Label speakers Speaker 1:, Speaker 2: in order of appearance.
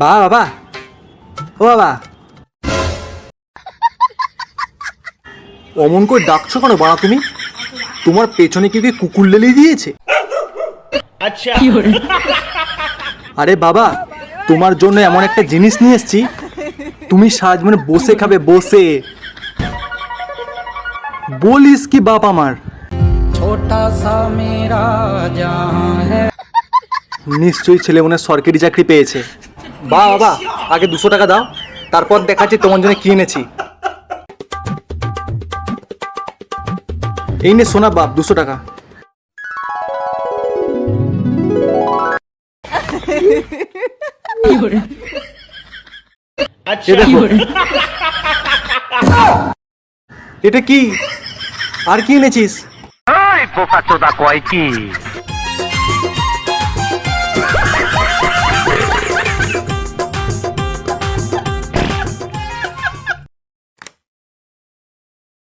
Speaker 1: বাবা, ও বাবা, অমন করে ডাকছো কেন বাড়া তুমি? তোমার পেছনে কি কুকুর লেলিয়ে দিয়েছে?
Speaker 2: আচ্ছা,
Speaker 1: আরে বাবা, তোমার জন্য এমন একটা জিনিস নিয়ে এসেছি, তুমি সারা জীবনে বসে খাবে, বসে। বলিস কি বাপ আমার?
Speaker 3: ছোটা সা মেরা জাহাঁ হ্যায়।
Speaker 1: নিশ্চয়ই ছেলে মনে হয় সরকারি চাকরি পেয়েছে। বাবা, আগে 200 টাকা দাও, তারপর দেখাচ্ছি তোমার জন্য কি এনেছি। এই নে সোনা বাপ, 200 টাকা।
Speaker 2: আচ্ছা,
Speaker 1: এ দেখো। এটা কি? আর কি এনেছিস?
Speaker 4: পোকা চোদা কয় কি?